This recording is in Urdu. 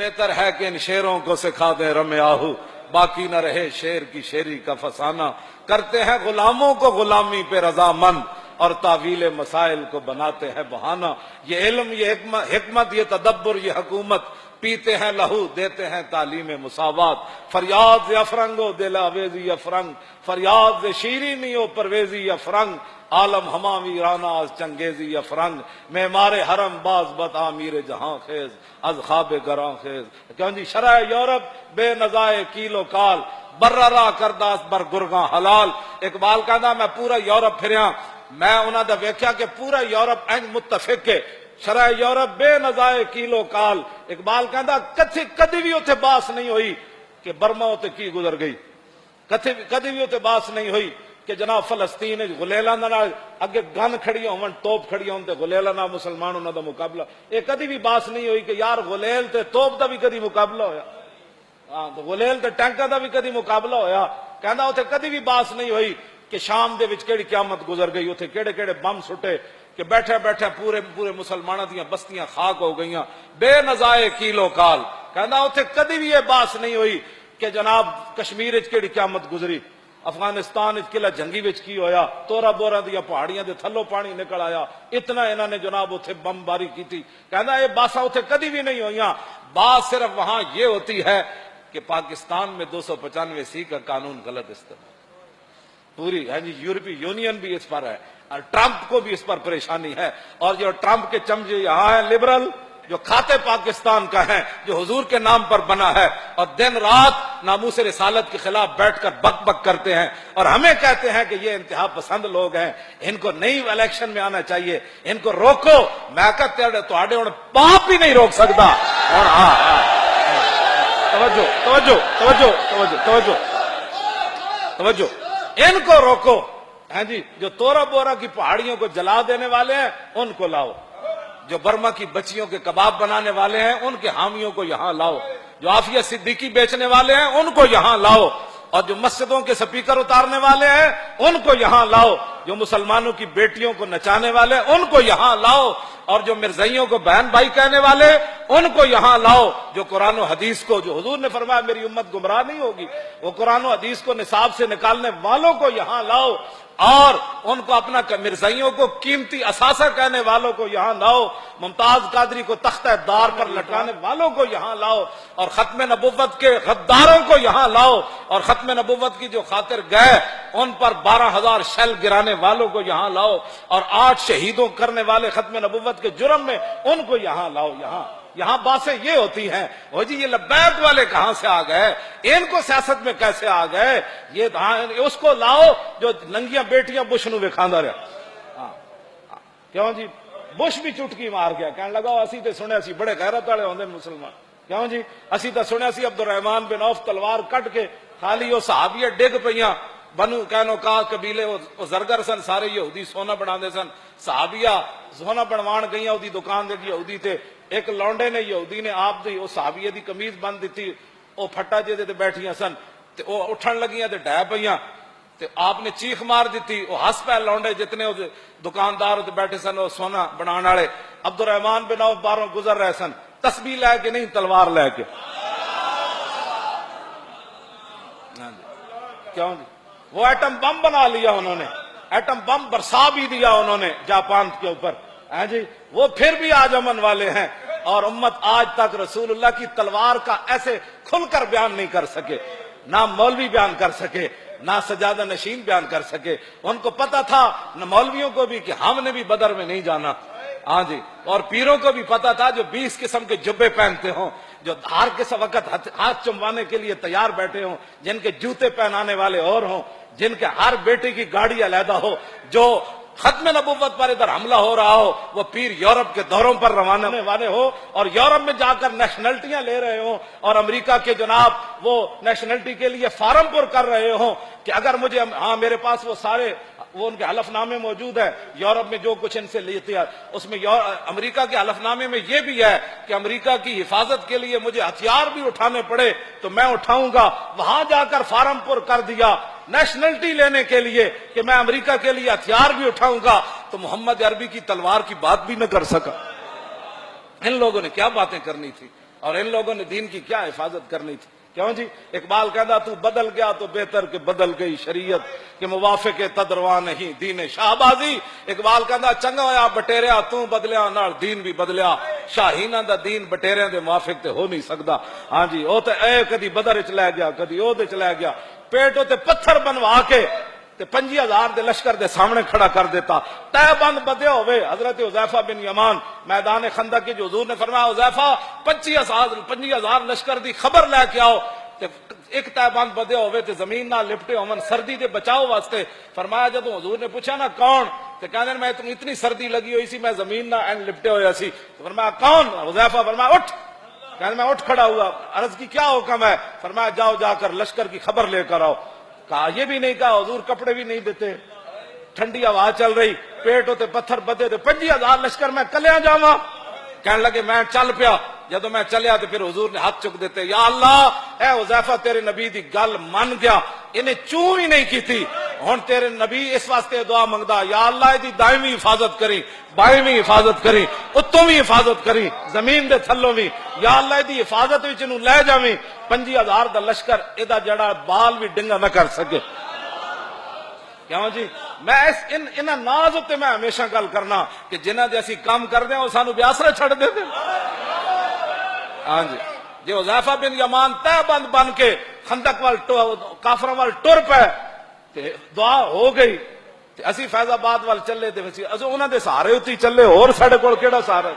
بہتر ہے کہ ان شیروں کو سکھا دیں رم آہو، باقی نہ رہے شیر کی شیری کا فسانہ۔ کرتے ہیں غلاموں کو غلامی پہ رضامند، اور تعویل مسائل کو بناتے ہیں بہانہ۔ یہ علم، یہ حکمت، یہ تدبر، یہ حکومت، پیتے ہیں لہو دیتے ہیں تعلیم مساوات۔ فریاد افرنگو دل آویزی افرنگ، فریاد شیرینی و پرویزی افرنگ، عالم ہما ویرانہ از چنگیزی افرنگ، معمار حرم باز بد آمیر جہاں خیز، از خواب گراں خیز۔ کیوں جی شرع یورپ بے نزائے کیل و کال، بررا کرداس بر گرگاں حلال۔ اقبال کہندا میں پورا یورپ پھریاں، میں انہاں دا ویکھیا کہ پورا یورپ انج متفق ہے، شرع یورپ بے نزائے کیل و کال۔ اقبال کہندا کدی بھی اتھے باس نہیں ہوئی کہ برما اتھے کی گزر گئی، کدی بھی اتھے باس نہیں ہوئی کہ جناب فلسطین غلیلاں نال اگے گن کھڑی ہون، توپ کھڑی ہون تے غلیلاں نال مسلمان انہاں دا مقابلہ، یہ کدی بھی باس نہیں ہوئی کہ یار غلیل تے توپ دا بھی کدی مقابلہ ہویا، ہاں تو غلیل تے ٹینکاں دا بھی کدی مقابلہ ہویا۔ کہندا اتھے کدی بھی باس نہیں ہوئی کہ شام دے وچ کیڑی قیامت گزر گئی، اتھے کیڑے کیڑے بم سٹے کہ بیٹھے بیٹھے پورے مسلماناں دیاں بستیاں خاک ہو گئیاں، بے نزائے کیلو کال۔ کہندا اتھے کدی بھی یہ باس نہیں ہوئی کہ جناب کشمیر وچ کیڑی قیامت گزری، افغانستان وچ قلعہ جنگی وچ کی ہویا، تورا بورا دیاں پہاڑیاں دے تھلوں پانی نکل آیا، اتنا انہاں نے جناب اتھے بم باری کی۔ کہندا یہ باساں اتھے کدی بھی نہیں ہوئیاں، بات صرف وہاں یہ ہوتی ہے کہ پاکستان میں 295 کا قانون غلط استعمال، پوری جی یورپی یونین بھی اس پر ہے، اور ٹرمپ کو بھی اس پر پریشانی ہے، اور جو ٹرمپ کے چمچے یہاں ہیں لبرل، جو کھاتے پاکستان کا ہے، جو حضور کے نام پر بنا ہے، اور دن رات ناموس رسالت کے خلاف بیٹھ کر بک بک کرتے ہیں، اور ہمیں کہتے ہیں کہ یہ انتہا پسند لوگ ہیں، ان کو نئی الیکشن میں آنا چاہیے، ان کو روکو۔ میں کہتے ہیں تو آڑے انہیں پاپ ہی نہیں روک سکتا۔ اور توجہ توجہ توجہ توجہ توجہ توجہ، ان کو روکو۔ ہاں جی، جو تورا بورا کی پہاڑیوں کو جلا دینے والے ہیں ان کو لاؤ، جو برما کی بچیوں کے کباب بنانے والے ہیں ان کے حامیوں کو یہاں لاؤ، جو عافیہ صدیقی بیچنے والے ہیں ان کو یہاں لاؤ، اور جو مسجدوں کے سپیکر اتارنے والے ہیں ان کو یہاں لاؤ، جو مسلمانوں کی بیٹیوں کو نچانے والے ان کو یہاں لاؤ، اور جو مرزائیوں کو بہن بھائی کہنے والے ان کو یہاں لاؤ، جو قرآن و حدیث کو، جو حضور نے فرمایا میری امت گمراہ نہیں ہوگی، وہ قرآن و حدیث کو نصاب سے نکالنے والوں کو یہاں لاؤ، اور ان کو اپنا مرزائیوں کو قیمتی اثاثہ کہنے والوں کو یہاں لاؤ، ممتاز قادری کو تختہ دار پر لٹکانے والوں کو یہاں لاؤ، اور ختم نبوت کے غداروں کو یہاں لاؤ، اور ختم نبوت کی جو خاطر گئے ان پر 12,000 شیل گرانے والوں کو یہاں لاؤ، اور 8 شہیدوں کرنے والے ختم نبوت کے جرم میں ان کو یہاں لاؤ۔ یہاں باتیں یہ ہوتی ہیں، وہ جی یہ لبیک والے کہاں سے آ گئے، ان کو سیاست میں کیسے آ گئے، یہ اس کو لاؤ جو ننگیاں بیٹیاں بش نو وکھاندا رہا۔ کیوں جی بش بھی چٹکی مار گیا، کہنے لگا اسی تے سنیا سی بڑے غیرت والے ہوندے مسلمان، کیوں جی اسی تے سنیا سی عبد الرحمان بن عوف تلوار کٹ کے خالی وہ صحابیہ ڈگ پیاں، بنو قینوقاع قبیلے وہ زرگر سن، سارے یہودی سونا بنا سن، صحابیہ سونا بنوان گئیاں دی دکان دے یہودی تے، ایک لونڈے نے یہودی نے آپ دی وہ صحابیہ دی قمیض بند دیتی، وہ پھٹا جے تے بیٹھیاں سن تے وہ اٹھن لگیاں تے ڈہ پیاں تے آپ نے چیخ مار دیتی، وہ ہس پے لونڈے جتنے دکاندار تے بیٹھے سن وہ سونا بنان والے، عبد الرحمان بن عوف باہروں گزر رہے سن، تسبیح لے کے نہیں تلوار لے کے۔ کیوں جی وہ ایٹم بم بنا لیا انہوں نے، ایٹم بم برسا بھی دیا انہوں نے جاپان کے اوپر، ہاں جی وہ پھر بھی آج امن والے ہیں، اور امت آج تک رسول اللہ کی تلوار کا ایسے کھل کر بیان نہیں کر سکے، نہ مولوی بیان کر سکے، نہ سجادہ نشین بیان کر سکے۔ ان کو پتا تھا نہ مولویوں کو بھی کہ ہم نے بھی بدر میں نہیں جانا، ہاں جی، اور پیروں کو بھی پتا تھا جو 20 قسم کے جبے پہنتے ہوں، جو ہر کس وقت ہاتھ چموانے کے لیے تیار بیٹھے ہوں، جن کے جوتے پہنانے والے اور ہوں، جن کے ہر بیٹے کی گاڑی علیحدہ ہو، جو ختم نبوت پر ادھر حملہ ہو رہا ہو وہ پیر یورپ کے دوروں پر روانہ ہونے والے ہو، اور یورپ میں جا کر نیشنلٹیاں لے رہے ہوں، اور امریکہ کے جناب وہ نیشنلٹی کے لیے فارم پر کر رہے ہوں کہ اگر مجھے، ہاں میرے پاس وہ سارے وہ ان کے حلف نامے موجود ہے، یورپ میں جو کچھ ان سے لیتے ہیں اس میں امریکہ کے حلف نامے میں یہ بھی ہے کہ امریکہ کی حفاظت کے لیے مجھے ہتھیار بھی اٹھانے پڑے تو میں اٹھاؤں گا۔ وہاں جا کر فارم پر کر دیا نیشنلٹی لینے کے لیے کہ میں امریکہ کے لیے ہتھیار بھی اٹھاؤں گا، تو محمد عربی کی تلوار کی بات بھی نہ کر سکا۔ ان لوگوں نے کیا باتیں کرنی تھی، اور ان لوگوں نے دین کی کیا حفاظت کرنی تھی؟ کیوں جی؟ اقبال کہتا تو بدل گیا تو بہتر کہ بدل گئی شریعت کہ موافق تدرواں نہیں دین شاہبازی. اقبال کہتا چنگا ہویا بٹیریا تو بدلیا نال دین بھی بدلیا. شاہیناں دا دین بٹیریاں دے موافق تے ہو نہیں سکدا. ہاں جی او تے اے کدی بدر وچ لے گیا کدی او دے چ لے گیا. پیٹوں تے پتھر بنوا کے تے 50,000 دے لشکر دے سامنے کھڑا کر دیتا. تہ بند بدیا ہوئے. حضرت حذیفہ بن یمان میدان خندق کے جو حضور نے فرمایا حذیفہ 25,000 لشکر دی خبر لے کے آؤ تے ایک تہ بند بدیا ہوئے تے زمین نہ لپٹے ہون سردی دے بچاؤ واسطے. فرمایا جب حضور نے پوچھا نا کون تے کہنے میں اتنی سردی لگی ہوئی سی میں زمین نہ اینڈ لپٹے ہویا سی. فرمایا کون؟ حذیفہ فرمایا اٹھ. کہنے میں اٹھ کھڑا ہوا. عرض کی کیا حکم ہے؟ فرمایا جاؤ جا کر لشکر کی خبر لے کر آؤ. کہا یہ بھی نہیں کہا حضور کپڑے بھی نہیں دیتے ٹھنڈی ہوا چل رہی پیٹ ہوتے پتھر بدے تے 50,000 لشکر میں کلیاں جاواں. کہنے لگے میں چل پیا. جدو میں چلیا تو پھر حضور نے ہاتھ چک دیتے یا اللہ اے حذیفہ تیرے نبی دی گل من گیا انہیں چوں ہی نہیں کی تھی. ہن تیرے نبی اس واسطے دعا منگدا یا اللہ دی دائمی حفاظت کری بائیویں حفاظت کری اتوں بھی حفاظت کری زمین دے تھلوں بھی یا اللہ دی حفاظت وچ نو لے جاویں. 50,000 دا لشکر ادا جڑا بال بھی ڈنگا نہ کر سکے. کیوں جی؟ میں انہاں ناز تے میں ہمیشہ گل کرنا کہ جنہاں دے اسی کام کردے ہیں وہ سانو بیاسرے چھڑ دے دے. ہاں جی جی حذیفہ بن یمان تہ بند بن کے خندق وال کافراں وال ٹر پے تے دعا ہو گئی تے اسی فیض آباد وال چلے تے انہاں دے سہارے اُتی چلے اور ساڈے کول کیڑا سہارا.